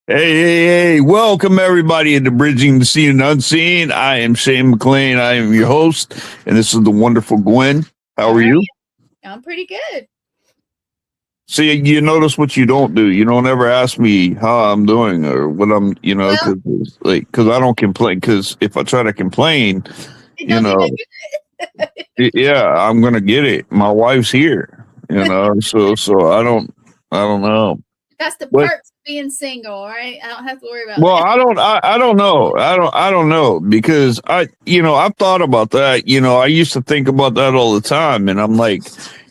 Hey, welcome everybody into Bridging the Seen and Unseen. I am Shane McLain. I am your host, and this is the wonderful Gwen. How How are are you? you? I'm pretty good. See, you notice what you don't do. You don't ever ask me how I'm doing or what I'm, Well, because I don't complain. Because if I try to complain, it you don't do know, that good. yeah, I'm gonna get it. My wife's here, so I don't know. That's the But perks of being single, all right? I don't have to worry about Well, that. I don't know. I don't know because I've thought about that. I used to think about that all the time, and I'm like,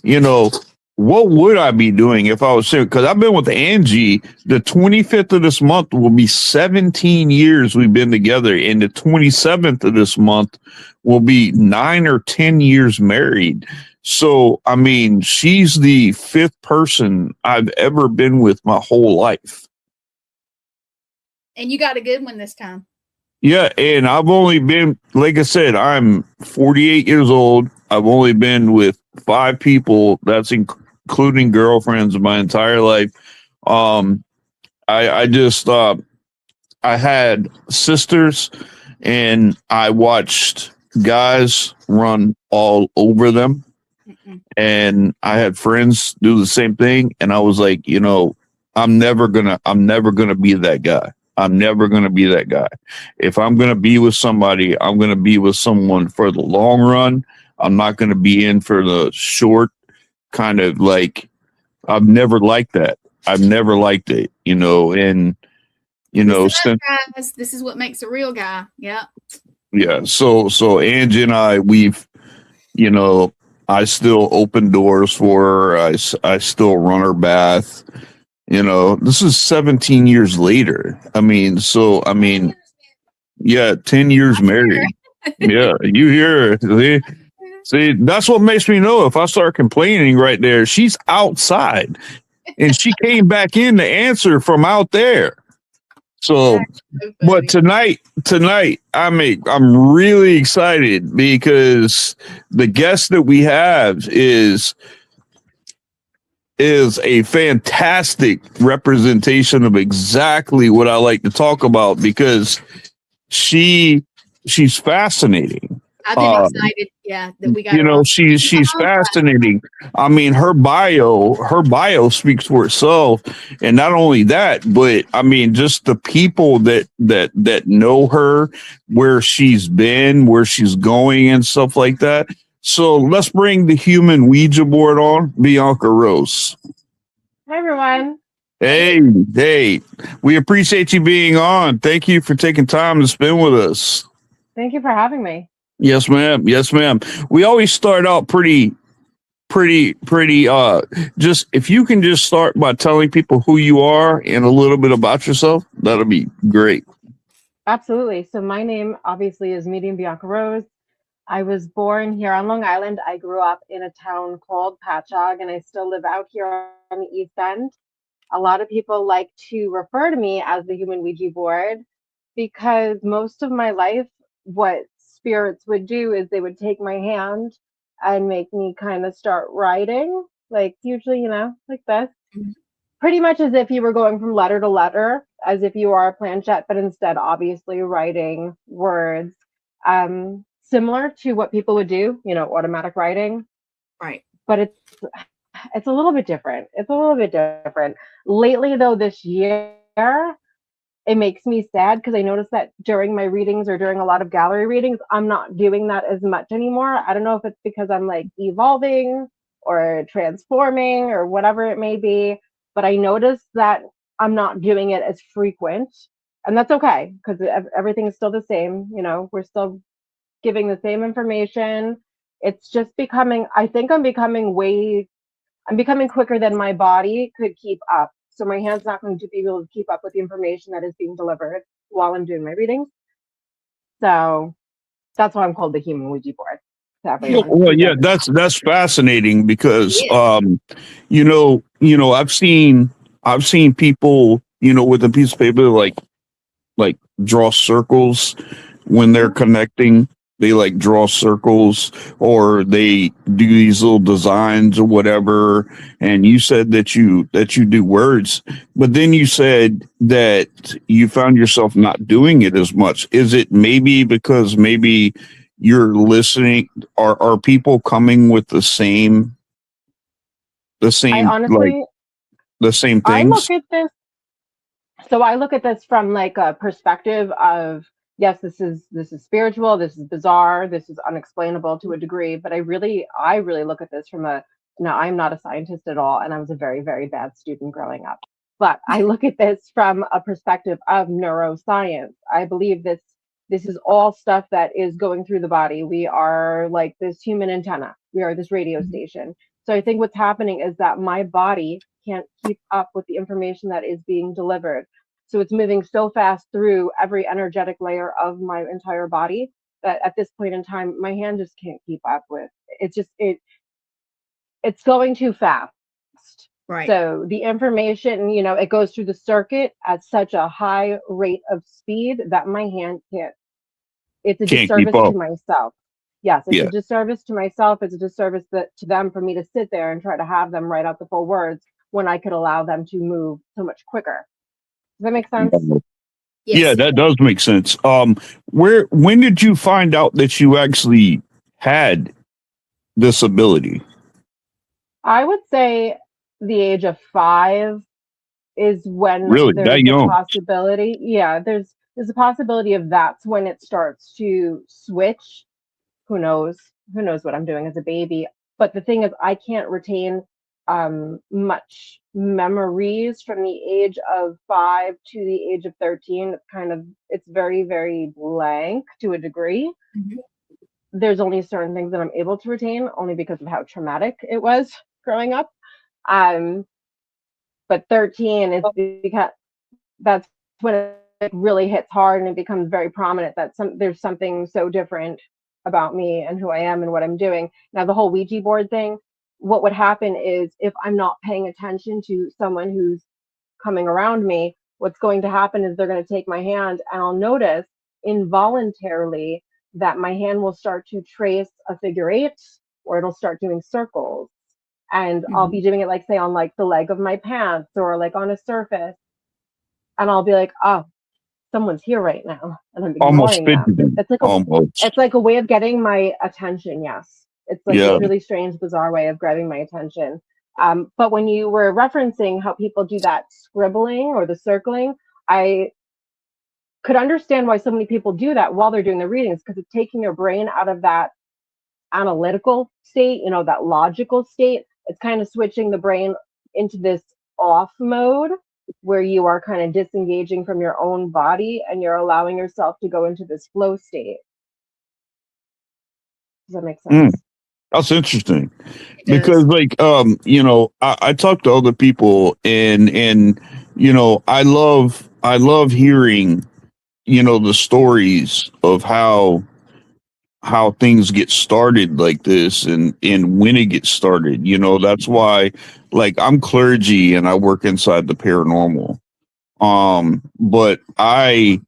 you know, what would I be doing if I was single? Because I've been with Angie. The 25th of this month will be 17 years we've been together, and the 27th of this month will be 9 or 10 years married. So, I mean, she's the fifth person I've ever been with my whole life. And you got a good one this time. Yeah, and I've only been, like I said, I'm 48 years old. I've only been with five people. That's including girlfriends my entire life. Um, I just I had sisters, and I watched guys run all over them, Mm-mm. and I had friends do the same thing, and I was like, I'm never gonna be that guy. I'm never gonna be that guy. If I'm gonna be with somebody, I'm gonna be with someone for the long run. I'm not gonna be in for the short kind of like. I've never liked that. I've never liked it, and Listen since up, guys. This is what makes a real guy. Yeah. yeah, so Angie and I, we've you know, I still open doors for her. I still run her bath. This is 17 years later. I mean, yeah, 10 years married. Yeah, you hear her. See, that's what makes me know if I start complaining right there, she's outside and she came back in to answer from out there. So, That's so but funny. tonight, I'm really excited because the guest that we have is a fantastic representation of exactly what I like to talk about because she she's fascinating. I've been Uh, excited, yeah, that we got her on. she's fascinating. I mean, her bio speaks for itself, and not only that, but I mean, just the people that know her, where she's been, where she's going, and stuff like that. So let's bring the human Ouija board on, Bianca Rose. Hi, everyone. Hey, Hey, we appreciate you being on. Thank you for taking time to spend with us. Thank you for having me. Yes, ma'am. Yes, ma'am. We always start out pretty just if you can just start by telling people who you are and a little bit about yourself, that'll be great. Absolutely. So, my name obviously is Medium Bianca Rose. I was born here on Long Island. I grew up in a town called Patchogue, and I still live out here on the East End. A lot of people like to refer to me as the human Ouija board because most of my life, what spirits would do is they would take my hand and make me kind of start writing, like usually, like this. Pretty much as if you were going from letter to letter, as if you are a planchette, but instead, obviously, writing words. Similar to what people would do, automatic writing, right. but it's a little bit different. It's a little bit different. Lately, though, this year, it makes me sad because I noticed that during my readings or during a lot of gallery readings, I'm not doing that as much anymore. I don't know if it's because I'm like evolving or transforming or whatever it may be, but I noticed that I'm not doing it as frequent. And that's okay because everything is still the same. We're still giving the same information. It's just becoming, I think I'm becoming quicker than my body could keep up. So my hand's not going to be able to keep up with the information that is being delivered while I'm doing my readings. So that's why I'm called the human Ouija board to everyone Well, who yeah, doesn't. that's fascinating because Yeah. I've seen people, with a piece of paper like draw circles when they're connecting. They like draw circles or they do these little designs or whatever. And you said that you do words, but then you said that you found yourself not doing it as much. Is it maybe because maybe you're listening? Are people coming with the I same like honestly, the same I things? look at this so I look at this from like a perspective of yes, this is spiritual, this is bizarre, this is unexplainable to a degree, but I really look at this from a now I'm not a scientist at all and I was a very very bad student growing up. But I look at this from a perspective of neuroscience. I believe this is all stuff that is going through the body. We are like this human antenna. We are this radio station. So I think what's happening is that my body can't keep up with the information that is being delivered. So it's moving so fast through every energetic layer of my entire body that at this point in time, my hand just can't keep up with. It's just it's going too fast. Right. So the information, it goes through the circuit at such a high rate of speed that my hand can't. It's a Can't keep disservice to up. myself. Yes, it's a Yeah. disservice to myself. It's a disservice to them for me to sit there and try to have them write out the full words when I could allow them to move so much quicker. Does that make sense? Yeah, Yes. that does make sense. When did you find out that you actually had this ability? I would say the age of 5 is when Really, that there's the young? possibility. Yeah, there's a possibility of that's when it starts to switch. Who knows? Who knows what I'm doing as a baby? But the thing is, I can't retain much memories from the age of 5 to the age of 13. It's very, very blank to a degree. Mhm. There's only certain things that I'm able to retain, only because of how traumatic it was growing up. Um, but 13 is because that's when it really hits hard and it becomes very prominent that there's something so different about me and who I am and what I'm doing. Now the whole Ouija board thing, what would happen is if I'm not paying attention to someone who's coming around me, what's going to happen is they're going to take my hand and I'll notice involuntarily that my hand will start to trace a figure eight or it'll start doing circles. And I'll Mhm. be doing it like say on like the leg of my pants or like on a surface. And I'll be like, oh, someone's here right now. And I'm Almost ignoring them. fidgeting. Almost. It's like a way of getting my attention, yes. It's like Yeah. this really strange, bizarre way of grabbing my attention. But when you were referencing how people do that scribbling or the circling, I could understand why so many people do that while they're doing the readings because it's taking your brain out of that analytical state, that logical state. It's kind of switching the brain into this off mode where you are kind of disengaging from your own body and you're allowing yourself to go into this flow state. Does that make Mm, sense? that's interesting It because, does. like, I talk to other people, and I love hearing, the stories of how things get started like this and when it gets started. That's why, like, I'm clergy and I work inside the paranormal. But I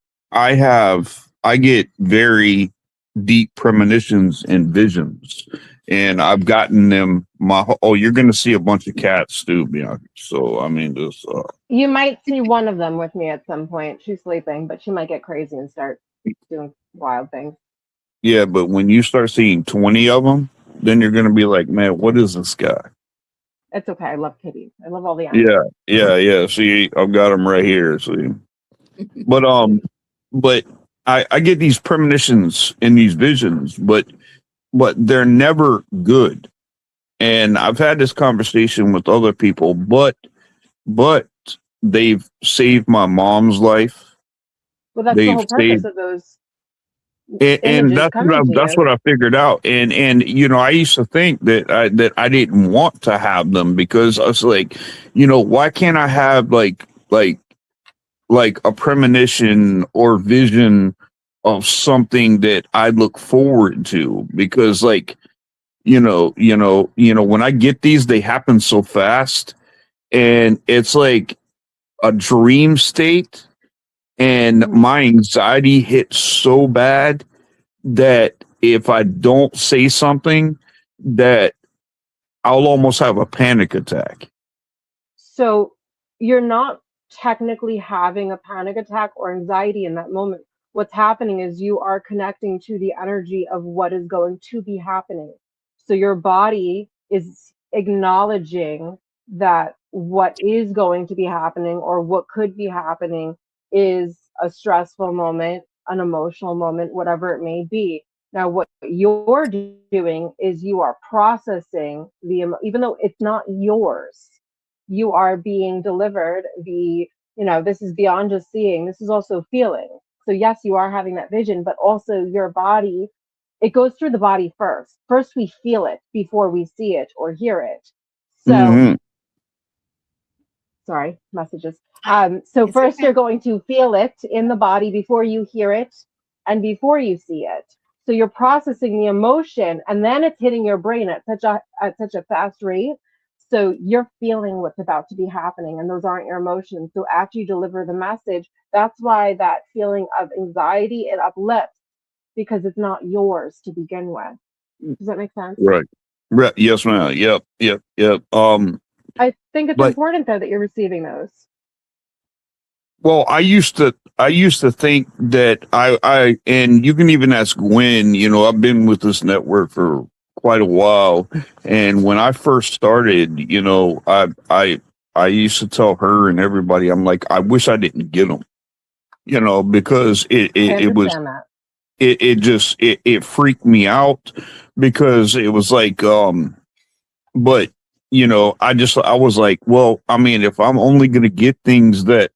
get very deep premonitions and visions, and I've gotten them. You're going to see a bunch of cats too, Bianca. So I mean, this. You might see one of them with me at some point. She's sleeping, but she might get crazy and start doing wild things. Yeah, but when you start seeing 20 of them, then you're going to be like, man, what is this guy? It's okay. I love kitties. I love all the Yeah, animals. yeah. See, I've got them right here. See, but but I get these premonitions and these visions, but they're never good. And I've had this conversation with other people, but they've saved my mom's life. Well, that's the They've whole purpose saved, of those and images coming to that's you. what I figured out. And I used to think that I didn't want to have them because I was like, why can't I have like a premonition or vision of something that I look forward to? Because like when I get these, they happen so fast, and it's like a dream state, and Mhm. my anxiety hits so bad that if I don't say something, that I'll almost have a panic attack. So you're not technically having a panic attack or anxiety in that moment. What's happening is you are connecting to the energy of what is going to be happening. So your body is acknowledging that what is going to be happening or what could be happening is a stressful moment, an emotional moment, whatever it may be. Now, what you're doing is you are processing even though it's not yours, you are being delivered this is beyond just seeing, this is also feeling. So yes, you are having that vision, but also your body, it goes through the body first we feel it before we see it or hear it. So Mm-hmm. sorry, messages. So It's first okay. you're going to feel it in the body before you hear it and before you see it. So you're processing the emotion and then it's hitting your brain at such a fast rate. So you're feeling what's about to be happening and those aren't your emotions. So after you deliver the message, that's why that feeling of anxiety, it uplifts because it's not yours to begin with. Does that make sense? Right. Right. Yes, ma'am. Yep. I think it's But important though that you're receiving those. well, I used to think that and you can even ask Gwen, I've been with this network for quite a while. And when I first started, I used to tell her and everybody, I'm like, I wish I didn't get them, because it, I it, it was, understand that. it freaked me out because it was like, but I was like, well, I mean, if I'm only going to get things that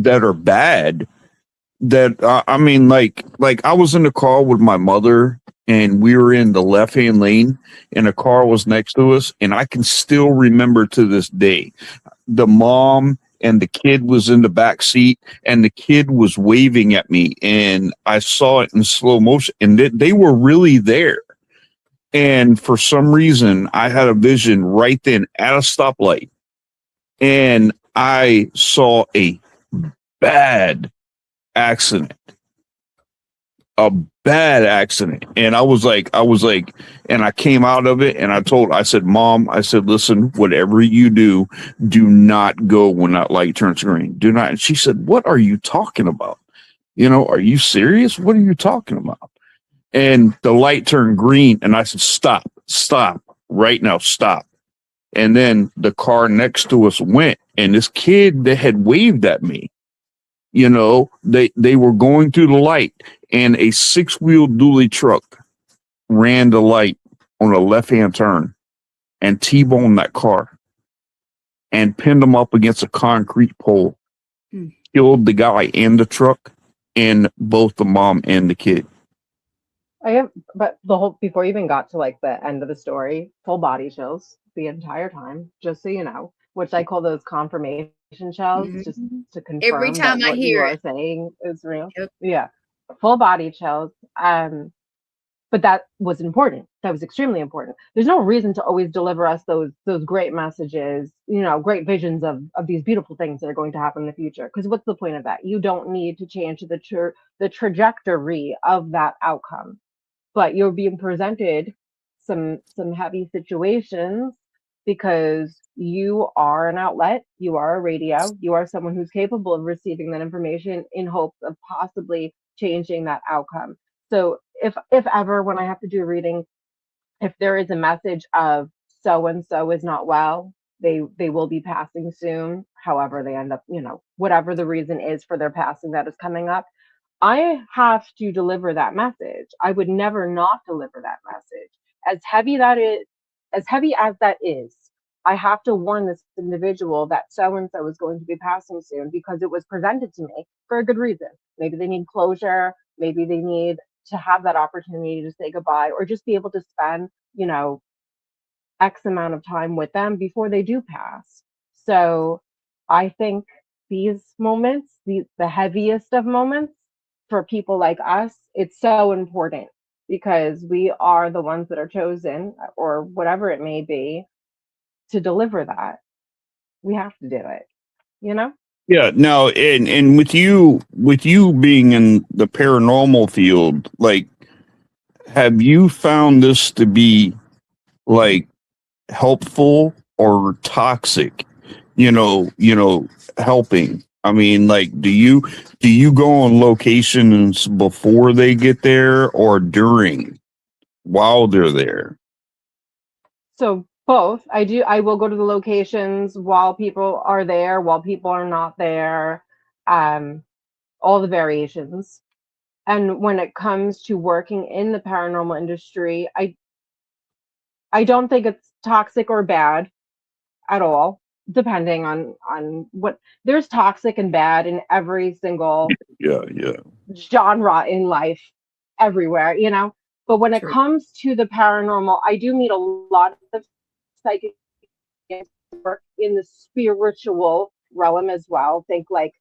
are bad, that I mean, like I was in the car with my mother and we were in the left hand lane and a car was next to us, and I can still remember to this day the mom and the kid was in the back seat and the kid was waving at me, and I saw it in slow motion, and they were really there. And for some reason I had a vision right then at a stoplight, and I saw a bad accident, a bad accident. And I was like, and I came out of it and I said, Mom, I said, listen, whatever you do, do not go when that light turns green. Do not. And she said, what are you talking about? Are you serious? What are you talking about? And the light turned green and I said, stop right now, stop. And then the car next to us went, and this kid that had waved at me, they were going through the light, and a 6-wheel dually truck ran the light on a left-hand turn and T-boned that car and pinned him up against a concrete pole, killed the guy in the truck and both the mom and the kid. I am, but the whole before you even got to like the end of the story, full body chills the entire time, just so you know, which I call those confirmation chills, just Mhm. to Every confirm that time I what you hear are it. saying is real. Yep. Yeah, full body chills. But that was important. That was extremely important. There's no reason to always deliver us those great messages, great visions of these beautiful things that are going to happen in the future. Because what's the point of that? You don't need to change the trajectory of that outcome, but you're being presented some heavy situations because you are an outlet, you are a radio, you are someone who's capable of receiving that information in hopes of possibly changing that outcome. So if ever when I have to do a reading, if there is a message of so and so is not well, they will be passing soon, however they end up, whatever the reason is for their passing that is coming up, I have to deliver that message. I would never not deliver that message. As heavy that is, as heavy as that is, I have to warn this individual that so and so is going to be passing soon because it was presented to me for a good reason. Maybe they need closure, maybe they need to have that opportunity to say goodbye or just be able to spend, X amount of time with them before they do pass. So I think these moments, the heaviest of moments for people like us, it's so important because we are the ones that are chosen or whatever it may be to deliver that. We have to do it, you know? Yeah, now and with you being in the paranormal field, like have you found this to be like helpful or toxic? Helping. I mean, like, do you go on locations before they get there or during while they're there? So both. I will go to the locations while people are there, while people are not there, um, all the variations. And when it comes to working in the paranormal industry, I don't think it's toxic or bad at all, depending on what there's toxic and bad in every single Yeah, yeah. genre in life everywhere, you know. But when it True. comes to the paranormal, I do meet a lot of psychic work in the spiritual realm as well. Think like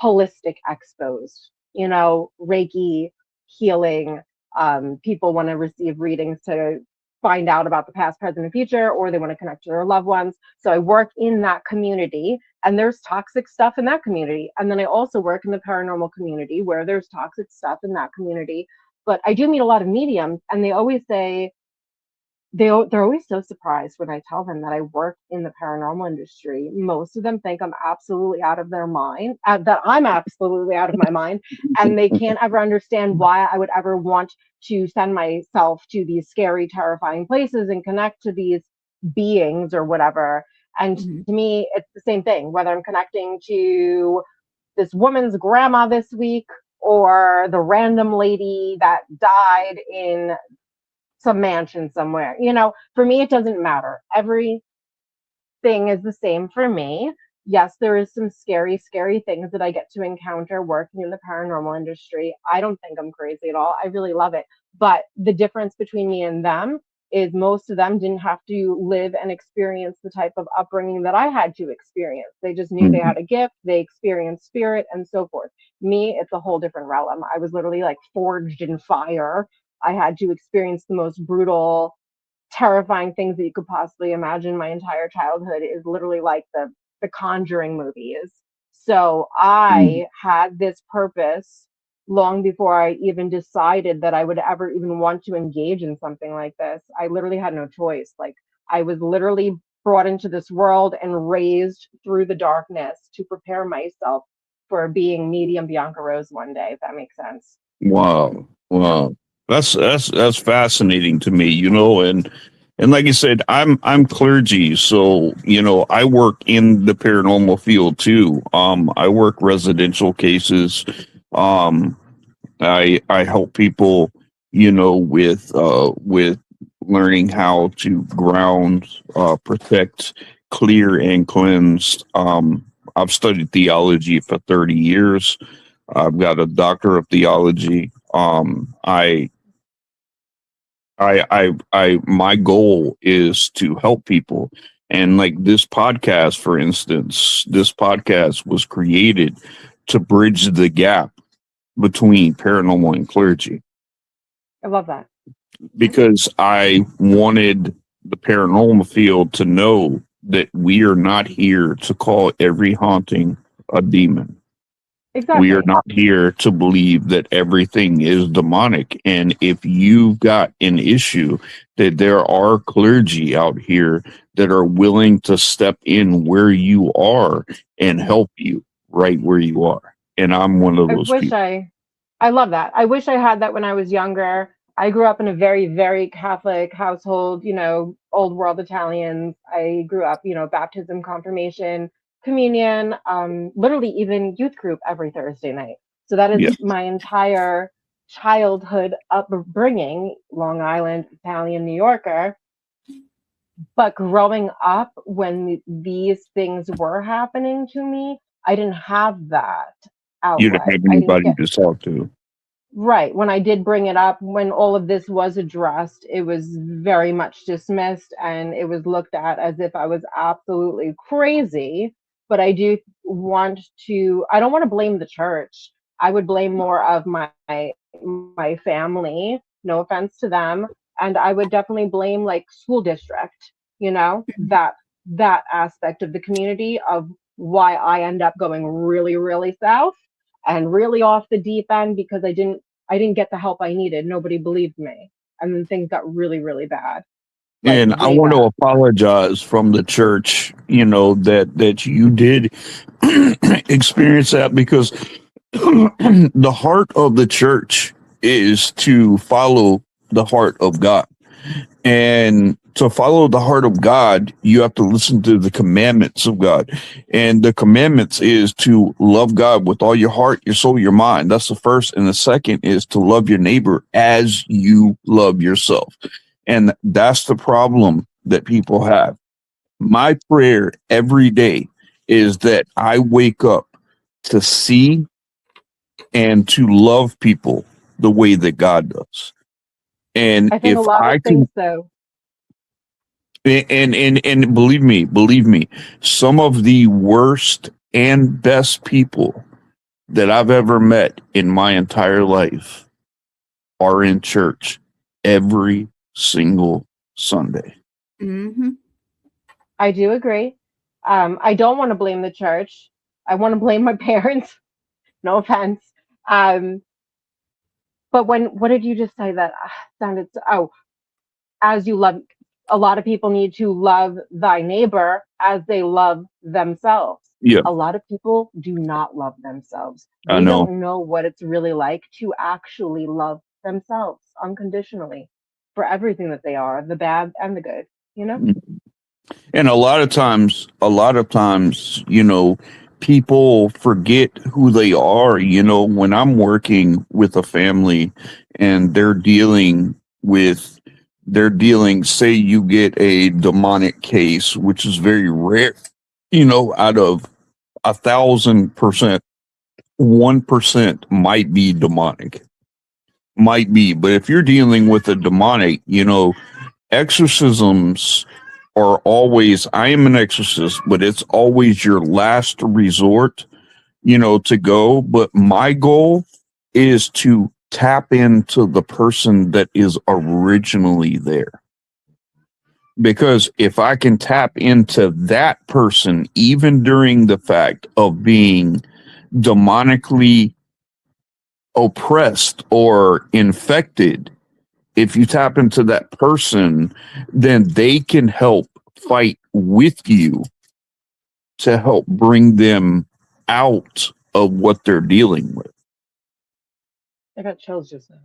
holistic expos, you know, Reiki, healing. People want to receive readings to find out about the past, present, and future, or they want to connect to their loved ones. So I work in that community, and there's toxic stuff in that community. And then I also work in the paranormal community where there's toxic stuff in that community. But I do meet a lot of mediums, and they always say, they're always so surprised when I tell them that I work in the paranormal industry. Most of them think I'm absolutely out of their mind, that I'm absolutely out of my mind, and they can't ever understand why I would ever want to send myself to these scary, terrifying places and connect to these beings or whatever. And Mhm. to me, it's the same thing, whether I'm connecting to this woman's grandma this week or the random lady that died in some mansion somewhere. You know, for me, it doesn't matter. Everything is the same for me. Yes, there is some scary, scary things that I get to encounter working in the paranormal industry. I don't think I'm crazy at all. I really love it. But the difference between me and them is most of them didn't have to live and experience the type of upbringing that I had to experience. They just knew they Mhm. had a gift, they experienced spirit, and so forth. Me, it's a whole different realm. I was literally like forged in fire. I had to experience the most brutal, terrifying things that you could possibly imagine. My entire childhood is literally like the Conjuring movies. So Mhm. I had this purpose long before I even decided that I would ever even want to engage in something like this. I literally had no choice. Like I was literally brought into this world and raised through the darkness to prepare myself for being medium Bianca Rose one day, if that makes sense. Wow, wow, that's fascinating to me. And like I said, I'm clergy, so I work in the paranormal field too. I work residential cases. Um, I help people, with learning how to ground, protect, clear, and cleanse. I've studied theology for 30 years. I've got a doctor of theology. My goal is to help people. And like this podcast, for instance, this podcast was created to bridge the gap between paranormal and clergy I love that. because I wanted the paranormal field to know that we are not here to call every haunting a demon. We are Exactly. not here to believe that everything is demonic. And if you've got an issue, that there are clergy out here that are willing to step in where you are and Mhm. help you right where you are. And I'm one of I those wish people. I love that. I wish I had that when I was younger. I grew up in a very, very Catholic household, you know, old world Italians. I grew up, you know, baptism, confirmation, communion, literally even youth group every Thursday night. So that is Yeah. my entire childhood upbringing, Long Island, Italian, New Yorker. But growing up when these things were happening to me, I didn't have that You don't outlet. have I didn't anybody get to talk to. right. When I did bring it up, when all of this was addressed, it was very much dismissed and it was looked at as if I was absolutely crazy. But I don't want to blame the church. I would blame more of my family, no offense to them, and I would definitely blame like school district, you know, that aspect of the community of why I end up going really, really south and really off the deep end because I didn't I didn't get the help I needed. Nobody believed me. And then things got really, really bad. And I want to apologize from the church, that you did experience that, because the heart of the church is to follow the heart of God. And to follow the heart of God, you have to listen to the commandments of God. And the commandments is to love God with all your heart, your soul, your mind. That's the first. And the second is to love your neighbor as you love yourself. And that's the problem that people have. My prayer every day is that I wake up to see and to love people the way that God does. And I think if a lot I of can, things, though. and believe me, some of the worst and best people that I've ever met in my entire life are in church every single Sunday. Mm-hmm. I do agree. I don't want to blame the church. I want to blame my parents. No offense. But what did you just say that sounded so, oh, as you love, a lot of people need to love thy neighbor as they love themselves. Yeah, A lot of people do not love themselves. I They know. don't know what it's really like to actually love themselves unconditionally for everything that they are, the bad and the good, you know? And a lot of times, people forget who they are. When I'm working with a family and say you get a demonic case, which is very rare, out of 1,000%, 1% might be demonic. Might be. But if you're dealing with a demonic, exorcisms are always, I am an exorcist, but it's always your last resort, to go. But my goal is to tap into the person that is originally there. Because if I can tap into that person, even during the fact of being demonically oppressed or infected, if you tap into that person, then they can help fight with you to help bring them out of what they're dealing with. I got chills just now.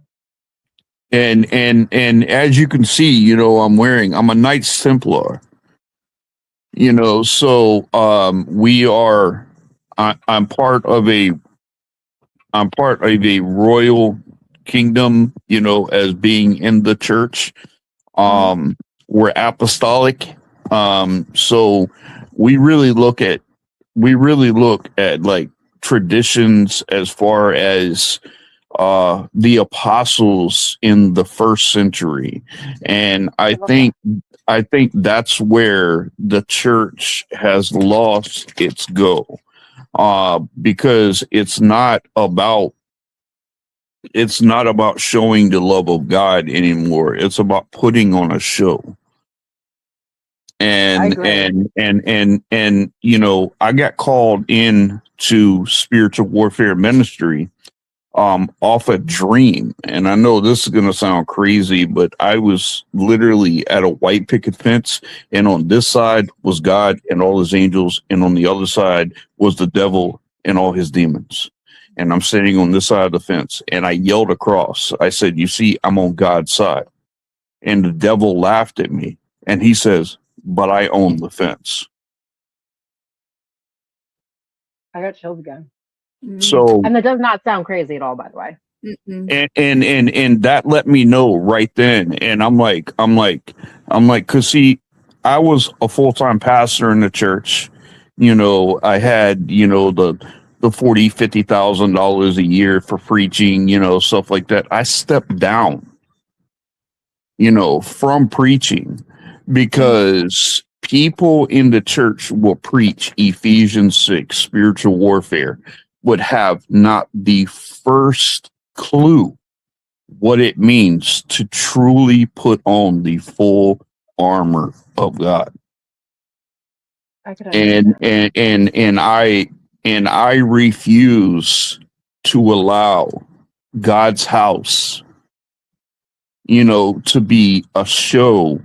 And as you can see, I'm a Knights Templar. So I'm part of a royal kingdom, as being in the church. We're apostolic. So we really look at like traditions as far as the apostles in the first century. And I think that's where the church has lost its go. Because it's not about showing the love of God anymore. It's about putting on a show. And I got called in to spiritual warfare ministry off a dream. And I know this is going to sound crazy, but I was literally at a white picket fence, and on this side was God and all his angels, and on the other side was the devil and all his demons. And I'm sitting on this side of the fence, and I yelled across. I said, "You see, I'm on God's side." And the devil laughed at me, and he says, "But I own the fence." I got chills again. So, and that does not sound crazy at all, by the way. and that let me know right then. And I'm like, cause see, I was a full-time pastor in the church. I had, the $40,000-$50,000 a year for preaching, stuff like that. I stepped down, from preaching, because people in the church will preach Ephesians 6, spiritual warfare, would have not the first clue what it means to truly put on the full armor of God. And I refuse to allow God's house, to be a show,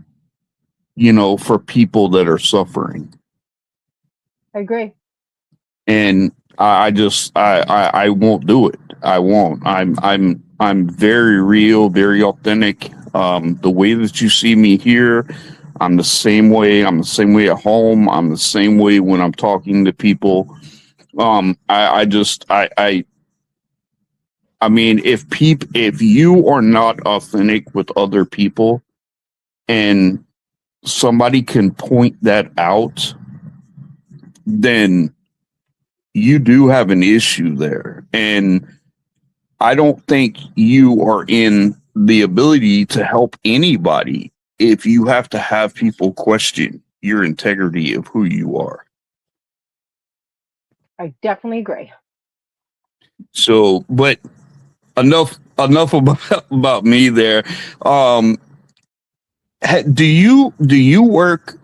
for people that are suffering. I agree. And I won't do it. I won't. I'm very real, very authentic. The way that you see me here, I'm the same way. I'm the same way at home. I'm the same way when I'm talking to people. I mean, if you are not authentic with other people, and somebody can point that out, then you do have an issue there. And I don't think you are in the ability to help anybody if you have to have people question your integrity of who you are. I definitely agree. So, but enough about me there. Do you work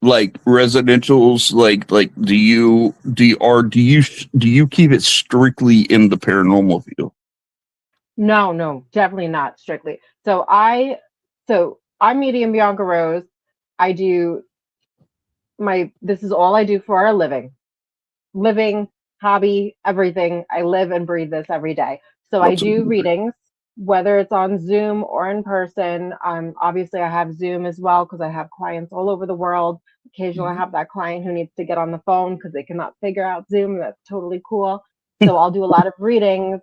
like residentials, like do you keep it strictly in the paranormal field? No, definitely not strictly. I'm medium Bianca Rose. I do this is all I do for a living, hobby, everything. I live and breathe this every day. So I What's do readings, whether it's on Zoom or in person. Obviously I have Zoom as well because I have clients all over the world. Occasionally I have that client who needs to get on the phone because they cannot figure out Zoom. That's totally cool. So I'll do a lot of readings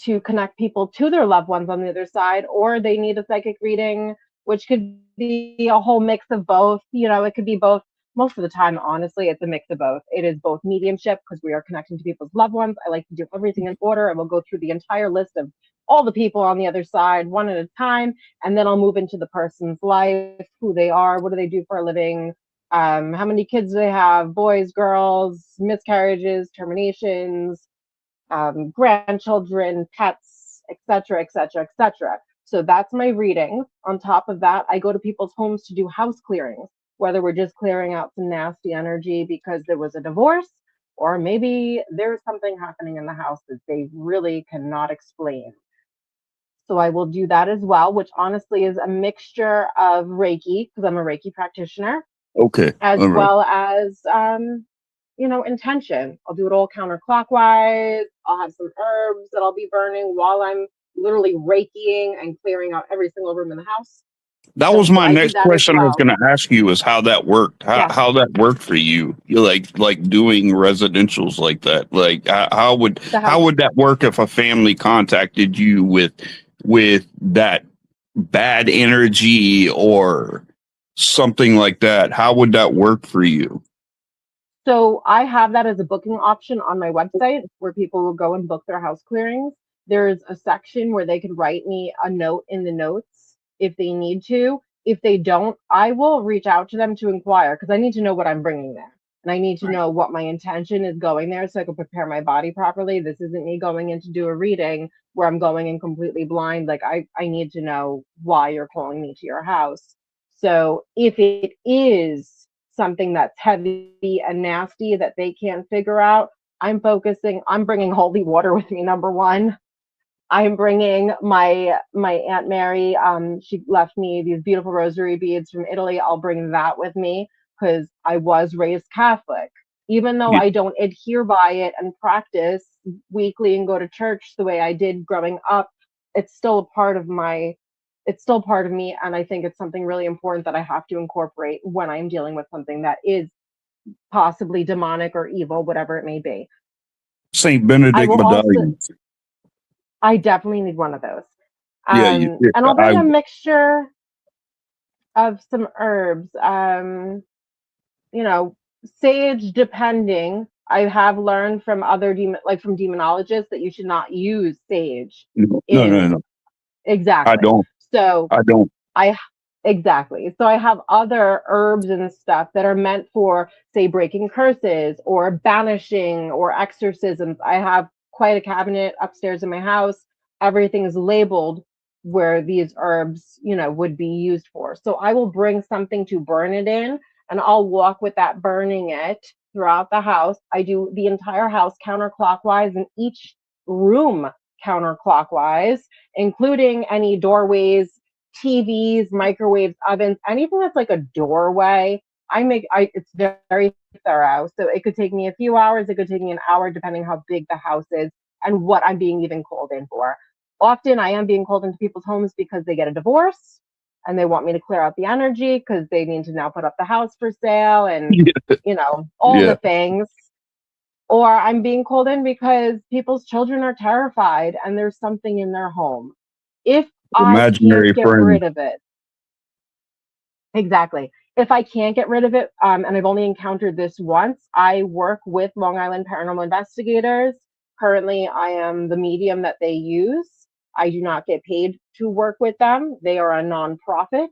to connect people to their loved ones on the other side, or they need a psychic reading, which could be a whole mix of both. It could be both. Most of the time, honestly, it's a mix of both. It is both mediumship because we are connecting to people's loved ones. I like to do everything in order. I will go through the entire list of all the people on the other side one at a time, and then I'll move into the person's life, who they are, what do they do for a living, how many kids do they have, boys, girls, miscarriages, terminations, grandchildren, pets, etc., etc., etc. So that's my reading. On top of that, I go to people's homes to do house clearings, whether we're just clearing out some nasty energy because there was a divorce, or maybe there's something happening in the house that they really cannot explain. So I will do that as well, which honestly is a mixture of Reiki, because I'm a Reiki practitioner, Okay, as all right. well as intention. I'll do it all counterclockwise. I'll have some herbs that I'll be burning while I'm literally raking and clearing out every single room in the house. That So was my I do next that as question I was well. going to ask you, is how that worked. How, Yes. how that worked for you? You like doing residentials like that. Like how would The how house. would that work if a family contacted you with that bad energy or something like that? How would that work for you? So I have that as a booking option on my website where people will go and book their house clearings. There's a section where they could write me a note in the notes if they need to. If they don't, I will reach out to them to inquire because I need to know what I'm bringing there. And I need to Right. know what my intention is going there so I can prepare my body properly. This isn't me going in to do a reading where I'm going in completely blind. Like I need to know why you're calling me to your house. So if it is something that's heavy and nasty that they can't figure out, I'm bringing holy water with me, number one. I'm bringing my Aunt Mary. She left me these beautiful rosary beads from Italy. I'll bring that with me because I was raised Catholic. Even though You- I don't adhere by it and practice weekly and go to church the way I did growing up, it's still a part of my it's still part of me, and I think it's something really important that I have to incorporate when I'm dealing with something that is possibly demonic or evil, whatever it may be. Saint I Benedict will also medallions. I definitely need one of those. Yeah, you. And I'll I bring a mixture of some herbs. You know, sage depending. I have learned from from demonologists that you should not use sage no in no. I exactly. don't. So I don't. I exactly. So I have other herbs and stuff that are meant for, say, breaking curses or banishing or exorcisms. I have quite a cabinet upstairs in my house. Everything is labeled where these herbs, would be used for. So I will bring something to burn it in, and I'll walk with that burning it throughout the house. I do the entire house counterclockwise and each room counterclockwise, including any doorways, TVs, microwaves, ovens, anything that's like a doorway. It's very thorough. So it could take me a few hours, it could take me an hour, depending how big the house is and what I'm being even called in for. Often I am being called into people's homes because they get a divorce and they want me to clear out the energy because they need to now put up the house for sale and, all the things. Or I'm being called in because people's children are terrified and there's something in their home. If I Imaginary can't get friend. rid of it, exactly. If I can't get rid of it, and I've only encountered this once, I work with Long Island paranormal investigators. Currently, I am the medium that they use. I do not get paid to work with them. They are a nonprofit.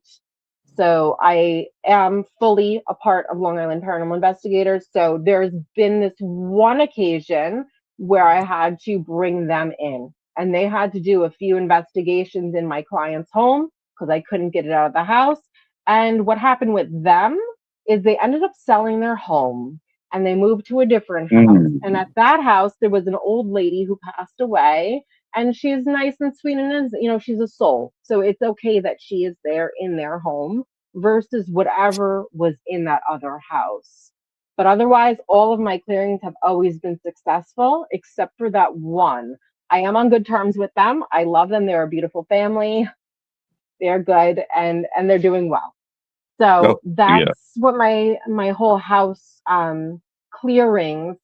So I am fully a part of Long Island Paranormal Investigators. So there's been this one occasion where I had to bring them in, and they had to do a few investigations in my client's home because I couldn't get it out of the house. And what happened with them is they ended up selling their home and they moved to a different house. And at that house, there was an old lady who passed away, and she's nice and sweet and is, she's a soul. So it's okay that she is there in their home versus whatever was in that other house. But otherwise, all of my clearings have always been successful, except for that one. I am on good terms with them. I love them. They're a beautiful family. They're good and they're doing well. So that's what my whole house clearings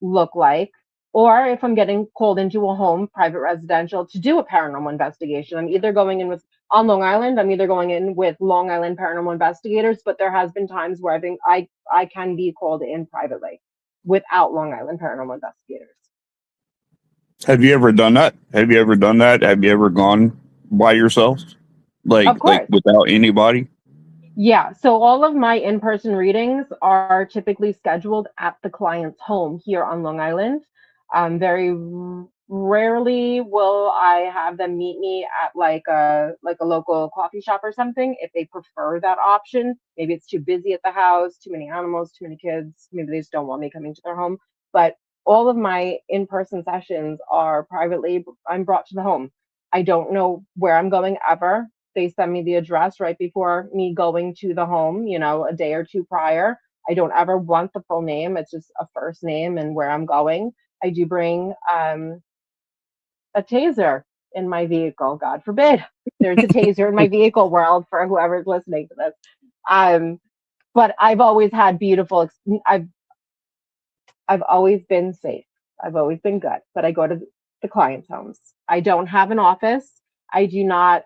look like. Or if I'm getting called into a home, private residential, to do a paranormal investigation, I'm either going in with, on Long Island, I'm either going in with Long Island paranormal investigators, but there has been times where I think I can be called in privately without Long Island paranormal investigators. Have you ever done that? Have you ever gone by yourself? Like without anybody? Yeah, so all of my in-person readings are typically scheduled at the client's home here on Long Island. Very rarely will I have them meet me at like a local coffee shop or something if they prefer that option. Maybe it's too busy at the house, too many animals, too many kids. Maybe they just don't want me coming to their home. But all of my in-person sessions are privately. I'm brought to the home. I don't know where I'm going ever. They send me the address right before me going to the home, a day or two prior. I don't ever want the full name. It's just a first name and where I'm going. I do bring a taser in my vehicle. God forbid there's a taser in my vehicle world for whoever's listening to this. But I've always had beautiful. I've always been safe. I've always been good. But I go to the clients' homes. I don't have an office. I do not.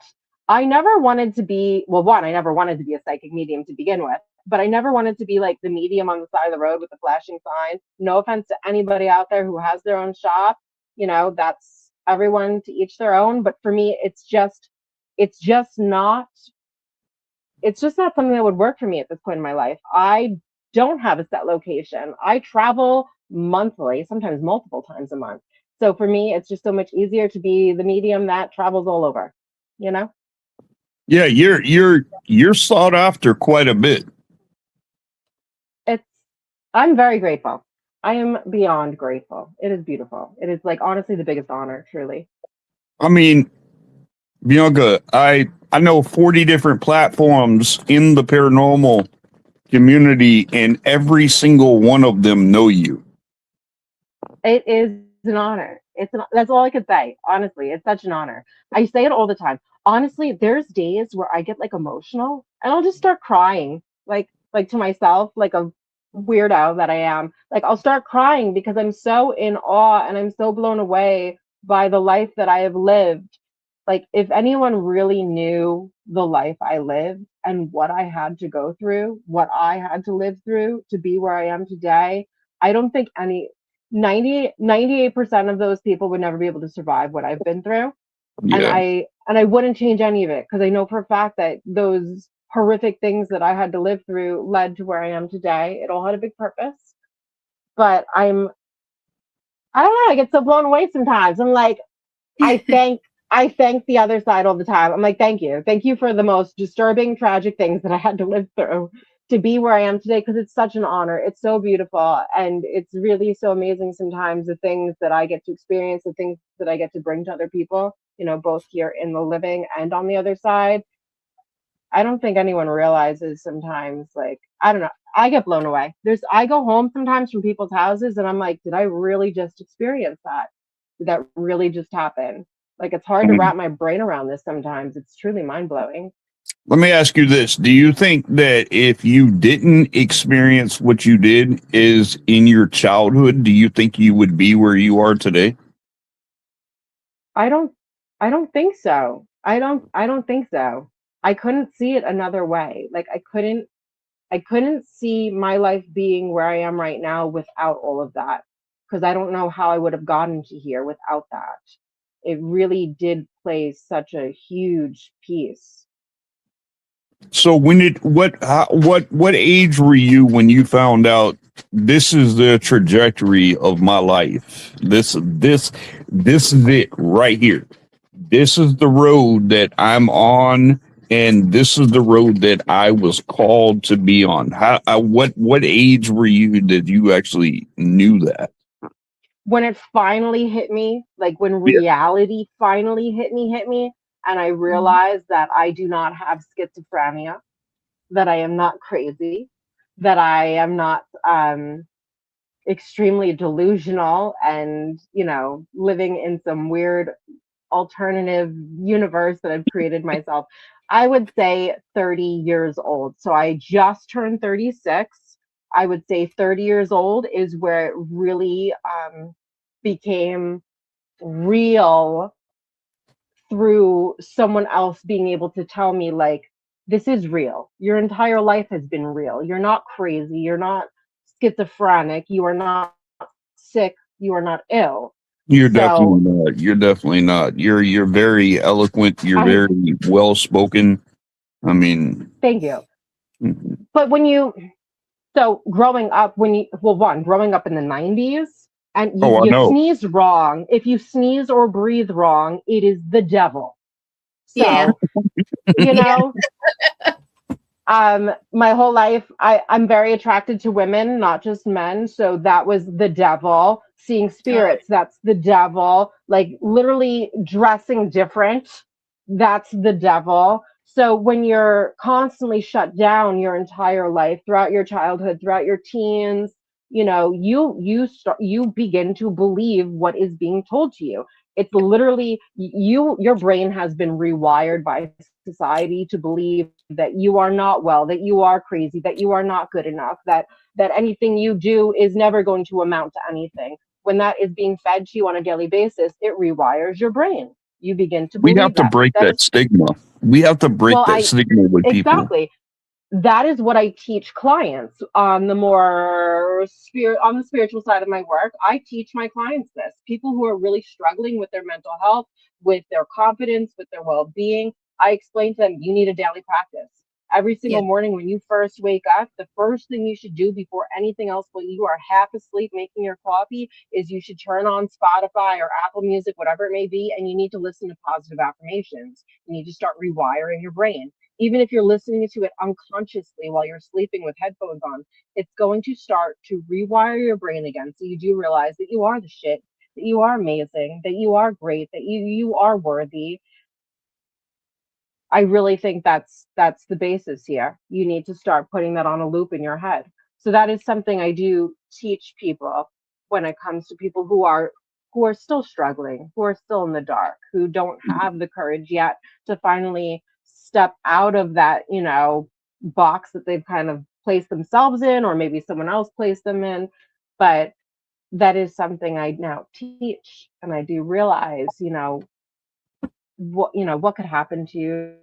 I never wanted to be, well, one, I never wanted to be a psychic medium to begin with, but I never wanted to be like the medium on the side of the road with the flashing sign. No offense to anybody out there who has their own shop. That's everyone to each their own. But for me, it's just not something that would work for me at this point in my life. I don't have a set location. I travel monthly, sometimes multiple times a month. So for me, it's just so much easier to be the medium that travels all over, Yeah, you're sought after quite a bit. I'm very grateful. I am beyond grateful. It is beautiful. It is like honestly the biggest honor, truly. I mean, Bianca, I know 40 different platforms in the paranormal community, and every single one of them know you. It is an honor. That's all I could say. Honestly, it's such an honor. I say it all the time. Honestly, there's days where I get like emotional and I'll just start crying, like to myself, like a weirdo that I am. Like I'll start crying because I'm so in awe and I'm so blown away by the life that I have lived. Like if anyone really knew the life I lived and what I had to go through, what I had to live through to be where I am today, I don't think 98% of those people would never be able to survive what I've been through. Yeah. And I wouldn't change any of it because I know for a fact that those horrific things that I had to live through led to where I am today. It all had a big purpose. But I don't know, I get so blown away sometimes. I'm like, I thank the other side all the time. I'm like, thank you for the most disturbing, tragic things that I had to live through to be where I am today, because it's such an honor. It's so beautiful, and it's really so amazing sometimes the things that I get to experience, the things that I get to bring to other people, both here in the living and on the other side. I don't think anyone realizes sometimes, like, I don't know. I get blown away. I go home sometimes from people's houses and I'm like, did I really just experience that? Did that really just happen? Like, it's hard to And wrap my brain around this sometimes. It's truly mind blowing. let me ask you this. Do you think that if you didn't experience what you did is in your childhood, do you think you would be where you are today? I don't I don't think so. I don't think so. I couldn't see it another way. Like, I couldn't see my life being where I am right now without all of that, because I don't know how I would have gotten to here without that. It really did play such a huge piece. So when did what age were you when you found out this is the trajectory of my life? This is it right here. This is the road that I'm on, and this is the road that I was called to be on. What age were you that you actually knew that? When it finally hit me, like when Yeah. reality finally hit me, and I realized that I do not have schizophrenia, that I am not crazy, that I am not extremely delusional and, living in some weird alternative universe that I've created myself. I would say 30 years old. So I just turned 36. I would say 30 years old is where it really became real, through someone else being able to tell me, like, this is real. Your entire life has been real. You're not crazy. You're not schizophrenic. You are not sick. You are not ill. You're definitely So not. You're definitely not. You're very eloquent. You're I very well spoken. I mean, thank you. mhm. But growing up, growing up in the 90s, and you, Oh, I you know. sneeze wrong, if you sneeze or breathe wrong, it is the devil. Yeah. So, you Yeah. know, my whole life, I'm very attracted to women, not just men. So that was the devil. Seeing Oh, spirits, that's the devil. Like, literally dressing different, that's the devil. So when you're constantly shut down your entire life, throughout your childhood, throughout your teens, you begin to believe what is being told to you. It's literally your brain has been rewired by society to believe that you are not well, that you are crazy, that you are not good enough, that anything you do is never going to amount to anything. When that is being fed to you on a daily basis, it rewires your brain. You begin to We have believe to that. break That is that stigma. We have to break well, that I stigma with people. exactly, that is what I teach clients on the on the spiritual side of my work. I teach my clients this. People who are really struggling with their mental health, with their confidence, with their well-being, I explain to them, you need a daily practice. Every yeah. single morning when you first wake up, the first thing you should do before anything else, when you are half asleep making your coffee, is you should turn on Spotify or Apple Music, whatever it may be, and you need to listen to positive affirmations. You need to start rewiring your brain. Even if you're listening to it unconsciously while you're sleeping with headphones on, it's going to start to rewire your brain again. So you do realize that you are the shit, that you are amazing, that you are great, that you are worthy. I really think that's the basis here. You need to start putting that on a loop in your head. So that is something I do teach people when it comes to people who are still struggling, who are still in the dark, who don't have the courage yet to finally step out of that, box that they've kind of placed themselves in, or maybe someone else placed them in. But that is something I now teach, and I do realize, what could happen to you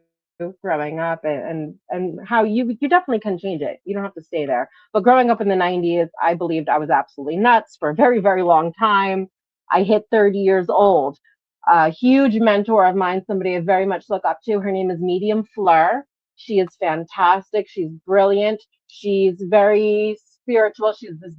growing up, and how you definitely can change it. You don't have to stay there. But growing up in the 90s, I believed I was absolutely nuts for a very, very long time. I hit 30 years old. A huge mentor of mine, somebody I very much look up to, her name is Medium Fleur. She is fantastic. She's brilliant. She's very spiritual. She's this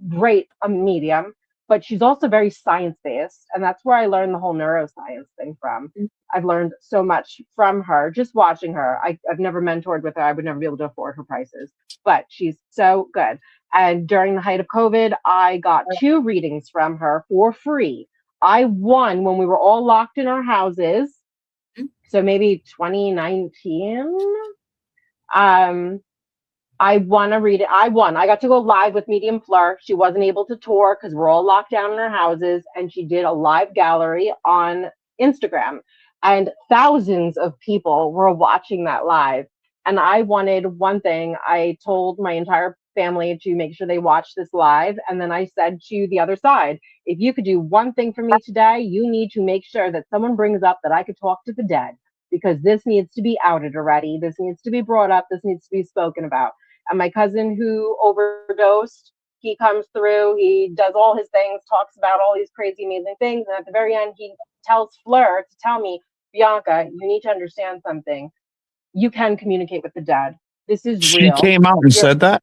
great medium. but she's also very science-based, and that's where I learned the whole neuroscience thing from. I've learned so much from her, just watching her. I've never mentored with her. I would never be able to afford her prices, but she's so good. And during the height of COVID, I got 2 readings from her for free. I won when we were all locked in our houses. So maybe 2019. I won a reading. I won. I got to go live with Medium Fleur. She wasn't able to tour because we're all locked down in our houses, and she did a live gallery on Instagram, and thousands of people were watching that live. And I wanted one thing. I told my entire family to make sure they watch this live, and then I said to the other side, if you could do one thing for me today, you need to make sure that someone brings up that I could talk to the dead, because this needs to be outed already. This needs to be brought up. This needs to be spoken about. And my cousin who overdosed, he comes through, he does all his things, talks about all these crazy, amazing things. And at the very end, he tells Fleur to tell me, Bianca, you need to understand something. You can communicate with the dead. This is real. She came out and said that?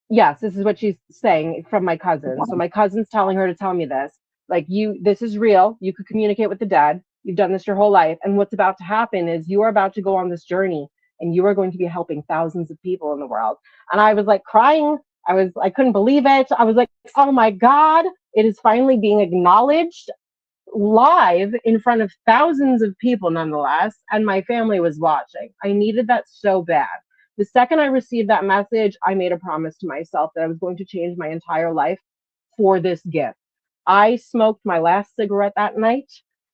Yes, this is what she's saying from my cousin. So my cousin's telling her to tell me this. Like, this is real. You could communicate with the dead. You've done this your whole life. And what's about to happen is you are about to go on this journey, and you are going to be helping thousands of people in the world. And I was like crying. I couldn't believe it. I was like, oh my God, it is finally being acknowledged live in front of thousands of people nonetheless. And my family was watching. I needed that so bad. The second I received that message, I made a promise to myself that I was going to change my entire life for this gift. I smoked my last cigarette that night.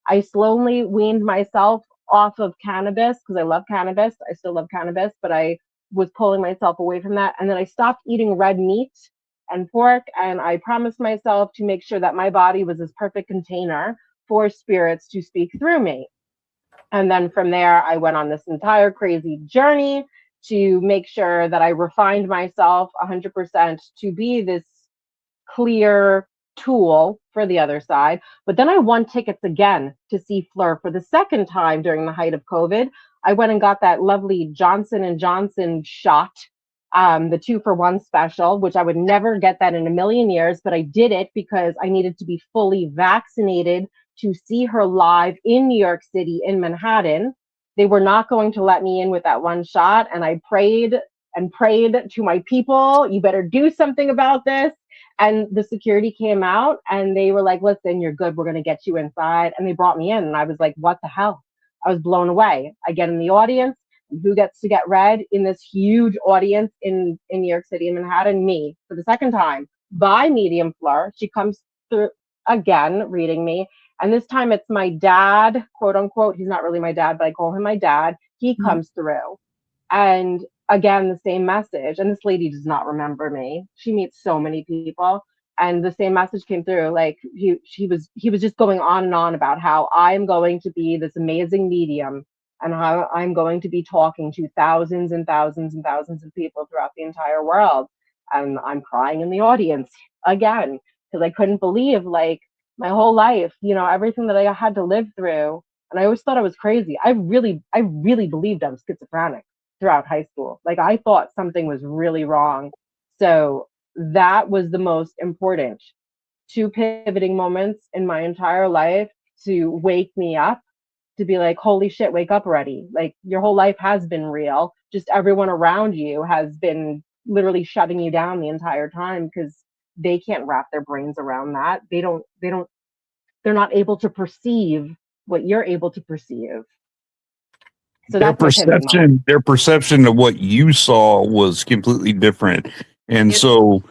I slowly weaned myself off of cannabis because I love cannabis. I still love cannabis, but I was pulling myself away from that. And then I stopped eating red meat and pork. And I promised myself to make sure that my body was this perfect container for spirits to speak through me. And then from there, I went on this entire crazy journey to make sure that I refined myself 100% to be this clear tool for the other side. But then I won tickets again to see Fleur for the second time during the height of COVID. I went and got that lovely Johnson & Johnson shot, the 2-for-1 special, which I would never get that in a million years, but I did it because I needed to be fully vaccinated to see her live in New York City, in Manhattan. They were not going to let me in with that one shot, and I prayed and prayed to my people, you better do something about this. And the security came out and they were like, listen, you're good. We're going to get you inside. And they brought me in. And I was like, what the hell? I was blown away. I get in the audience. Who gets to get read in this huge audience in New York City, in Manhattan? Me, for the second time, by Medium Fleur. She comes through again, reading me. And this time it's my dad, quote unquote. He's not really my dad, but I call him my dad. He comes through. And again, the same message. And this lady does not remember me. She meets so many people. And the same message came through. Like he was just going on and on about how I'm going to be this amazing medium and how I'm going to be talking to thousands and thousands and thousands of people throughout the entire world. And I'm crying in the audience again, because I couldn't believe, like, my whole life, everything that I had to live through. And I always thought I was crazy. I really believed I was schizophrenic throughout high school. Like, I thought something was really wrong. So that was the most important 2 pivoting moments in my entire life to wake me up, to be like, holy shit, wake up already. Like, your whole life has been real. Just everyone around you has been literally shutting you down the entire time because they can't wrap their brains around that. They're not able to perceive what you're able to perceive. So their perception of what you saw was completely different. And so,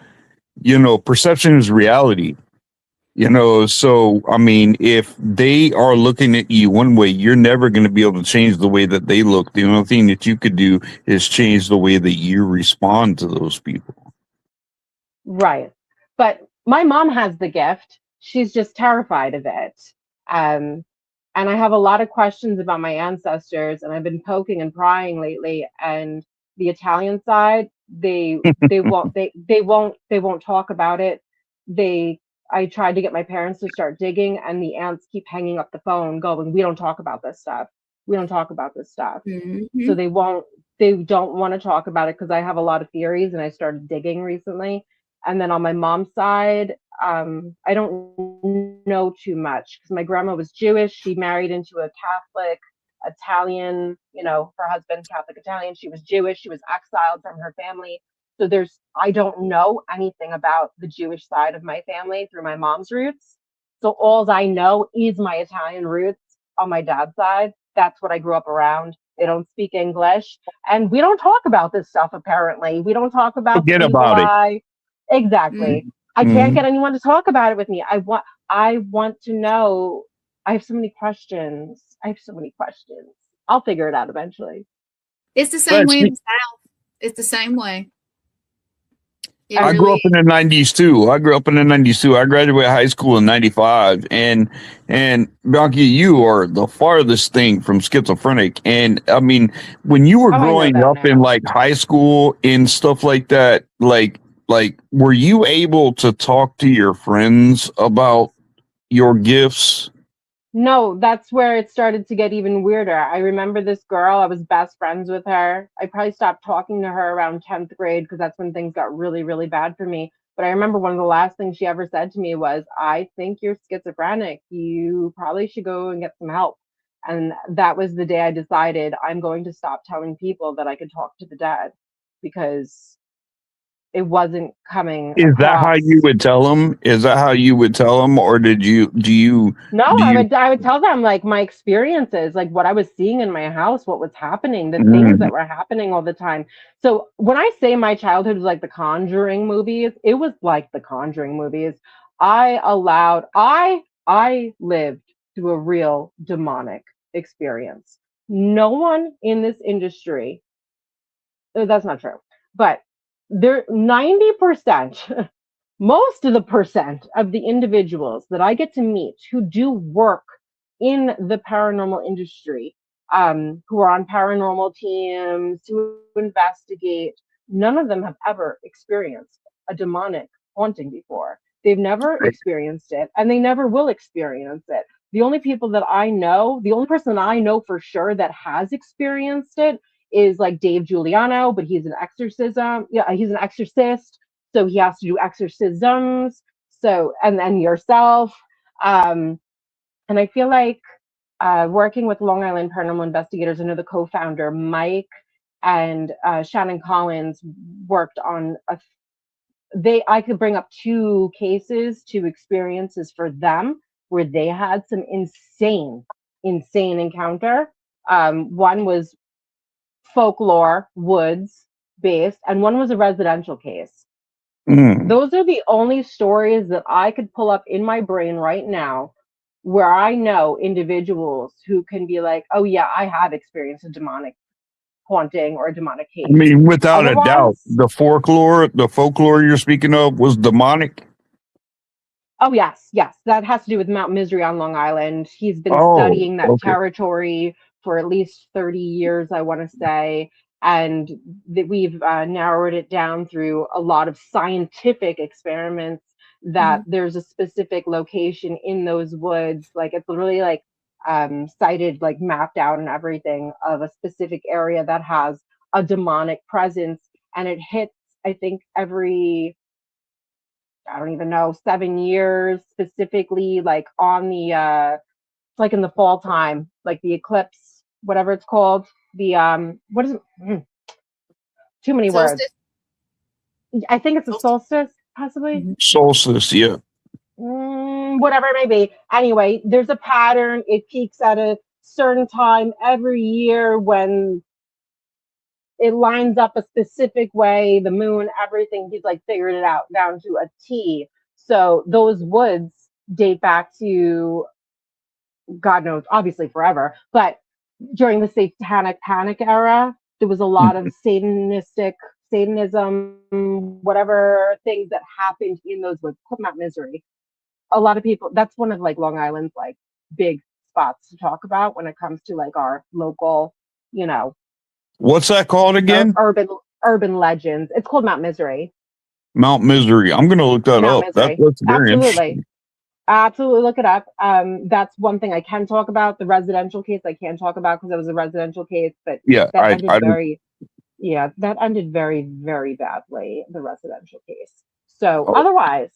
perception is reality. So I mean, if they are looking at you one way, you're never going to be able to change the way that they look. The only thing that you could do is change the way that you respond to those people. Right. But my mom has the gift. She's just terrified of it. And I have a lot of questions about my ancestors, and I've been poking and prying lately. And the Italian side, they won't talk about it. I tried to get my parents to start digging, and the aunts keep hanging up the phone going, we don't talk about this stuff. We don't talk about this stuff. Mm-hmm. So they don't want to talk about it because I have a lot of theories, and I started digging recently. And then on my mom's side, I don't know too much because my grandma was Jewish. She married into a Catholic Italian, her husband, Catholic Italian. She was Jewish. She was exiled from her family. So I don't know anything about the Jewish side of my family through my mom's roots. So all I know is my Italian roots on my dad's side. That's what I grew up around. They don't speak English. And we don't talk about this stuff, apparently. We don't talk about the Forget evil about it. eye. Exactly. I can't get anyone to talk about it with me. I want to know. I have so many questions. I'll figure it out eventually. It's the same way in the South. It's the same way. I grew up in the 90s too. I graduated high school in 95. And Bianca, you are the farthest thing from schizophrenic. And I mean, when you were growing up in like high school and stuff like that, like were you able to talk to your friends about your gifts? No, that's where it started to get even weirder. I remember this girl, I was best friends with her. I probably stopped talking to her around 10th grade because that's when things got really, really bad for me. But I remember one of the last things she ever said to me was, I think you're schizophrenic. You probably should go and get some help. And that was the day I decided I'm going to stop telling people that I could talk to the dead because it wasn't coming. Is that how you would tell them? Or do you? No, I would tell them like my experiences, like what I was seeing in my house, what was happening, the things that were happening all the time. So when I say my childhood was like the Conjuring movies, it was like the Conjuring movies. I lived through a real demonic experience. No one in this industry, that's not true, but 90%, most of the percent of the individuals that I get to meet who do work in the paranormal industry, who are on paranormal teams, who investigate, none of them have ever experienced a demonic haunting before. They've never experienced it, and they never will experience it. The only person I know for sure that has experienced it is like Dave Giuliano, but he's an he's an exorcist, so he has to do exorcisms. So and then yourself, and I feel like working with Long Island Paranormal Investigators, I know the co-founder Mike and Shannon Collins worked on I could bring up 2 cases, 2 experiences for them where they had some insane encounter. One was folklore, woods based, and one was a residential case. Those are the only stories that I could pull up in my brain right now where I know individuals who can be like, oh yeah, I have experienced a demonic haunting or a demonic case. I mean, without a doubt, the folklore you're speaking of was demonic. Oh yes, that has to do with Mount Misery on Long Island. He's been studying that territory for at least 30 years, I want to say, and we've narrowed it down through a lot of scientific experiments that there's a specific location in those woods, like it's literally like cited, like mapped out and everything, of a specific area that has a demonic presence, and it hits, I think, every, I don't even know, 7 years, specifically like on the like in the fall time, like the eclipse, whatever it's called. The what is it? Too many words. I think it's a solstice, possibly. Solstice, yeah. Whatever it may be. Anyway, there's a pattern. It peaks at a certain time every year when it lines up a specific way, the moon, everything. He's like figured it out down to a T. So those woods date back to, God knows, obviously forever. But during the satanic panic era, there was a lot of Satanism, whatever things that happened in those woods. Mount Misery. A lot of people, that's one of like Long Island's like big spots to talk about when it comes to like our local, What's that called again? Urban legends. It's called Mount Misery. Mount Misery. I'm going to look that up. That's very interesting. Absolutely look it up. That's one thing I can talk about. The residential case I can't talk about because it was a residential case, but yeah, that ended very, very badly, the residential case. So otherwise,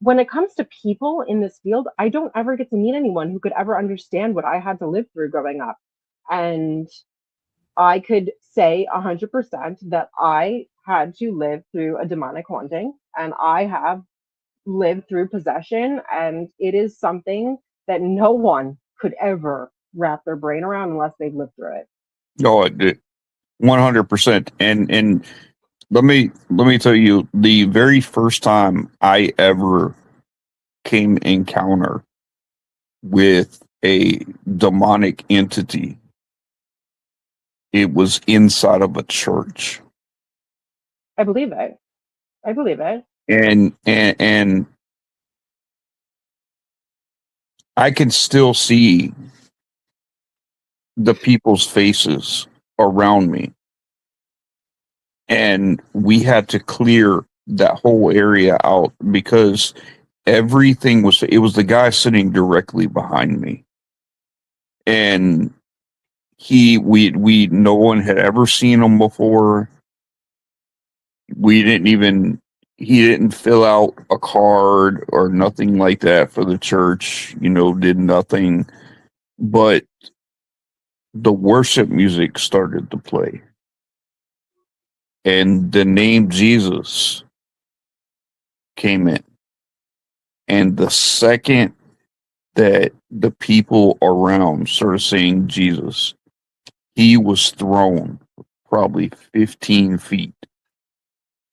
when it comes to people in this field, I don't ever get to meet anyone who could ever understand what I had to live through growing up. And I could say 100% that I had to live through a demonic haunting, and I have lived through possession, and it is something that no one could ever wrap their brain around unless they've lived through it. Oh, 100%. And let me tell you, the very first time I ever came encounter with a demonic entity, it was inside of a church. I believe it. I believe it. And I can still see the people's faces around me. And we had to clear that whole area out because it was the guy sitting directly behind me. And we no one had ever seen him before. He didn't fill out a card or nothing like that for the church, did nothing. But the worship music started to play. And the name Jesus came in. And the second that the people around started saying Jesus, he was thrown probably 15 feet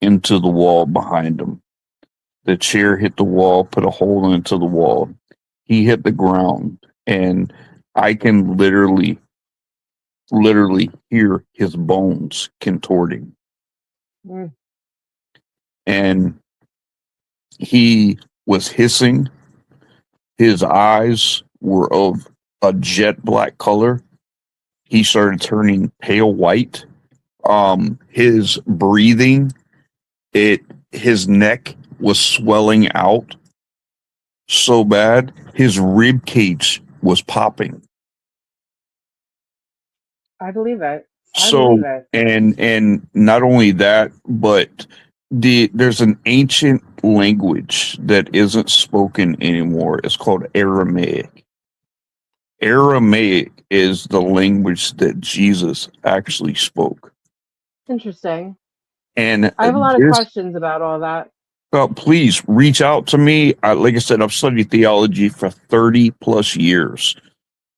into the wall behind him. The chair hit the wall, put a hole into the wall. He hit the ground, and I can literally hear his bones contorting. Mm. And he was hissing. His eyes were of a jet black color. He started turning pale white. His breathing, his neck was swelling out so bad, his rib cage was popping. I believe it. I So, believe it. and not only that, but there's an ancient language that isn't spoken anymore. It's called Aramaic. Aramaic is the language that Jesus actually spoke. Interesting. And I have a lot of questions about all that. please reach out to me. Like I said, I've studied theology for 30 plus years.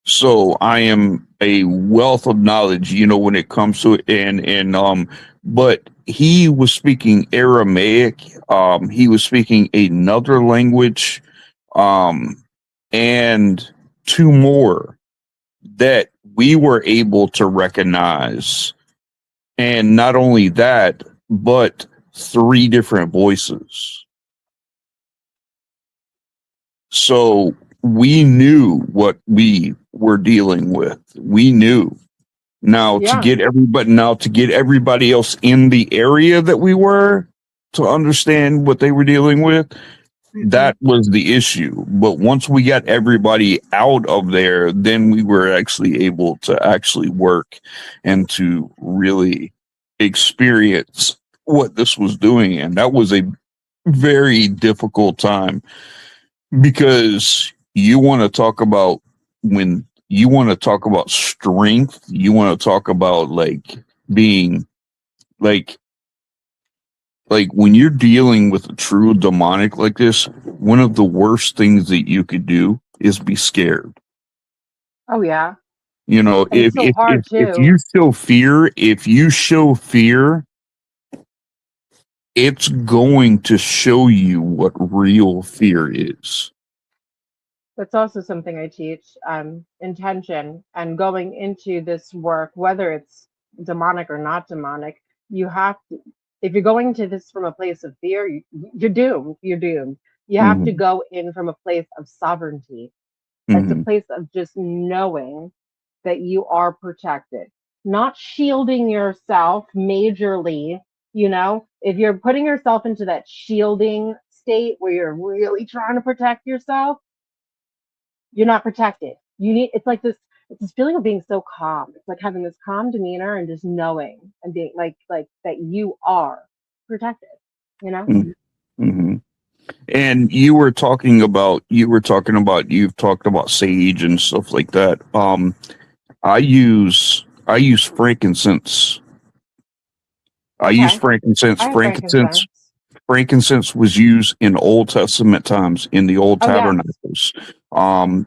So I am a wealth of knowledge, when it comes to it. But he was speaking Aramaic. He was speaking another language, and two more that we were able to recognize. And not only that, but three different voices. So we knew what we were dealing with. We knew. Now to get everybody else in the area that we were to understand what they were dealing with, that was the issue. But once we got everybody out of there, then we were actually able to actually work and to really experience what this was doing. And that was a very difficult time, because you want to talk about strength, you want to talk about being like when you're dealing with a true demonic like this, one of the worst things that you could do is be scared. Oh yeah. And it's so hard if too. you show fear, it's going to show you what real fear is. That's also something I teach, intention, and going into this work, whether it's demonic or not demonic, you have to, if you're going to this from a place of fear, you're doomed. You're doomed. You have to go in from a place of sovereignty. It's a place of just knowing that you are protected, not shielding yourself majorly. If you're putting yourself into that shielding state where you're really trying to protect yourself, you're not protected. It's this feeling of being so calm. It's like having this calm demeanor and just knowing and being like that you are protected, Mm-hmm. And you've talked about sage and stuff like that. I use frankincense. I use Okay. frankincense. I have frankincense. Frankincense was used in Old Testament times in the old Oh yeah. tabernacles.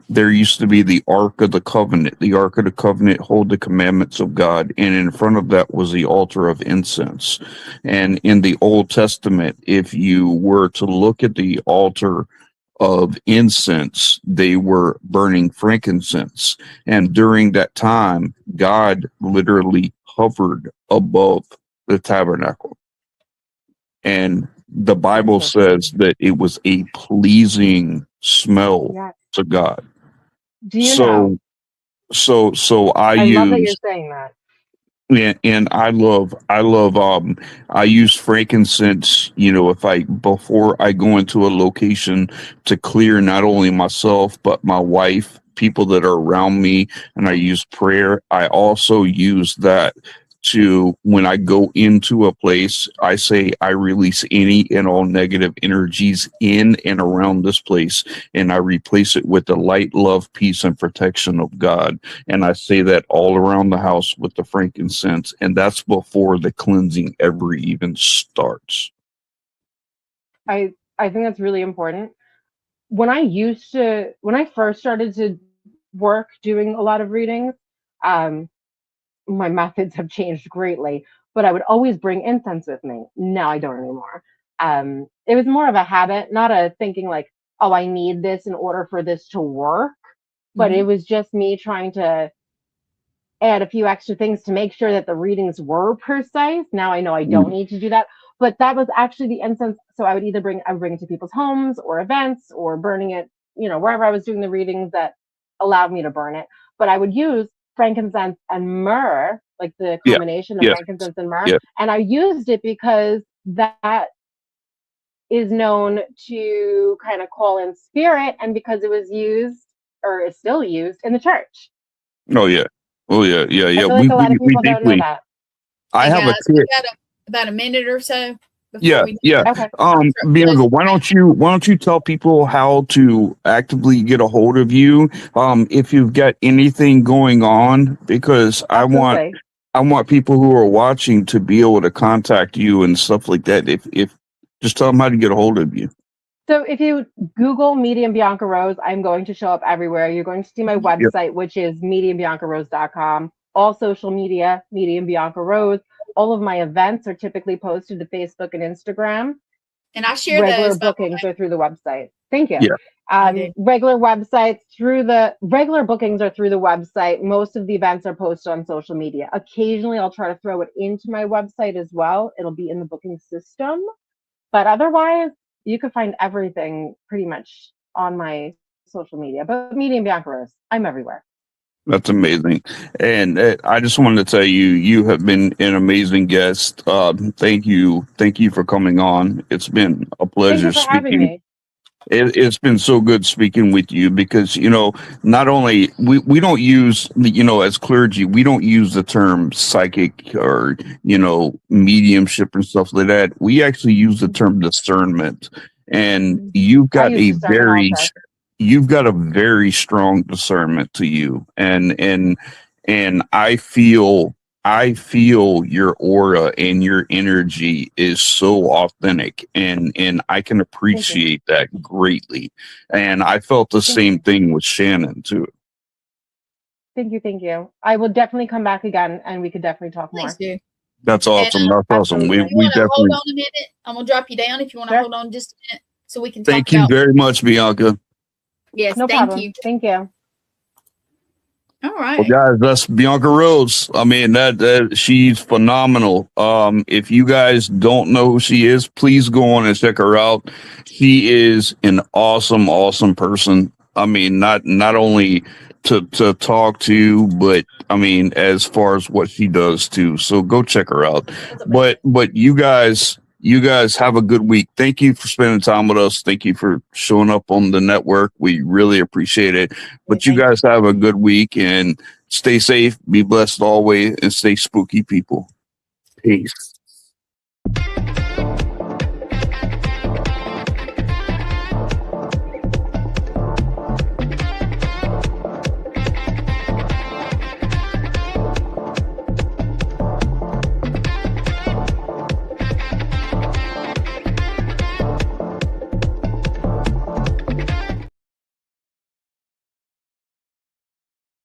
There used to be the Ark of the Covenant. The Ark of the Covenant hold the commandments of God, and in front of that was the altar of incense. And in the Old Testament, if you were to look at the altar of incense, they were burning frankincense. And during that time, God literally hovered above the tabernacle. And the Bible That's so cool. says that it was a pleasing smell Yeah. to God. Do you know? So I I love that you're use saying that. and I use frankincense, if I before I go into a location to clear not only myself but my wife, people that are around me, and I use prayer. I also use that to when I go into a place, I say I release any and all negative energies in and around this place, and I replace it with the light, love, peace, and protection of God. And I say that all around the house with the frankincense, and that's before the cleansing ever even starts. I think that's really important. When I first started to work doing a lot of readings, um, my methods have changed greatly, but I would always bring incense with me. Now I don't anymore. It was more of a habit, not a thinking like, oh, I need this in order for this to work, but Mhm. it was just me trying to add a few extra things to make sure that the readings were precise. Now I know I don't need to do that, but that was actually the incense. So I would bring it to people's homes or events or burning it, wherever I was doing the readings that allowed me to burn it. But I would use frankincense and myrrh, like the Yeah, combination of yes, frankincense and myrrh. yeah. And I used it because that is known to kind of call in spirit and because it was used or is still used in the church. Oh yeah, oh yeah, yeah, I yeah. feel We like a we lot of we people don't know deeply. that. I Hey have a guys, we kid. got about a minute or so before Yeah, we yeah. Okay. start Bianca, closing. why don't you tell people how to actively get a hold of you? If you've got anything going on, because Absolutely. I want people who are watching to be able to contact you and stuff like that. If just tell them how to get a hold of you. So if you Google Medium Bianca Rose, I'm going to show up everywhere. You're going to see my Mhm. Yep. website, which is mediumbiancarose.com. All social media, Medium Bianca Rose. All of my events are typically posted to Facebook and Instagram. And I share Regular those, by the bookings are through the website. Thank you. Yeah. I do. Regular bookings are through the website. Most of the events are posted on social media. Occasionally, I'll try to throw it into my website as well. It'll be in the booking system. But otherwise, you can find everything pretty much on my social media. But Medium Bianca Rose, I'm everywhere. That's amazing. And I just wanted to tell you, you have been an amazing guest. Thank you for coming on. It's been a Thank you pleasure for having speaking. me. It's been so good speaking with you because not only we don't use as clergy we don't use the term psychic or mediumship and stuff like that. We actually use the term discernment, and I use discernment also. you've got a very strong discernment to you, and I feel your aura and your energy is so authentic, and I can Thank you. appreciate that greatly. And I felt the Thank same you. thing with Shannon too. Thank you. Thank you. I will definitely come back again and we could definitely talk Please more. do. That's And awesome. That's awesome. We Absolutely. if you we want to hold definitely on a minute, I'm gonna drop you down. If you want to Sure. hold on just a minute, so we can talk thank you about. very much, Bianca. Yes, No thank problem. you. Thank you. All Well, right. guys, that's Bianca Rose. I mean, that she's phenomenal. If you guys don't know who she is, please go on and check her out. She is an awesome, awesome person. I mean, not only to talk to, but I mean, as far as what she does too. So go check her out. But you guys have a good week. Thank you for spending time with us. Thank you for showing up on the network. We really appreciate it. But you Thank guys have a good week and stay safe, be blessed always, and stay spooky, people. Peace.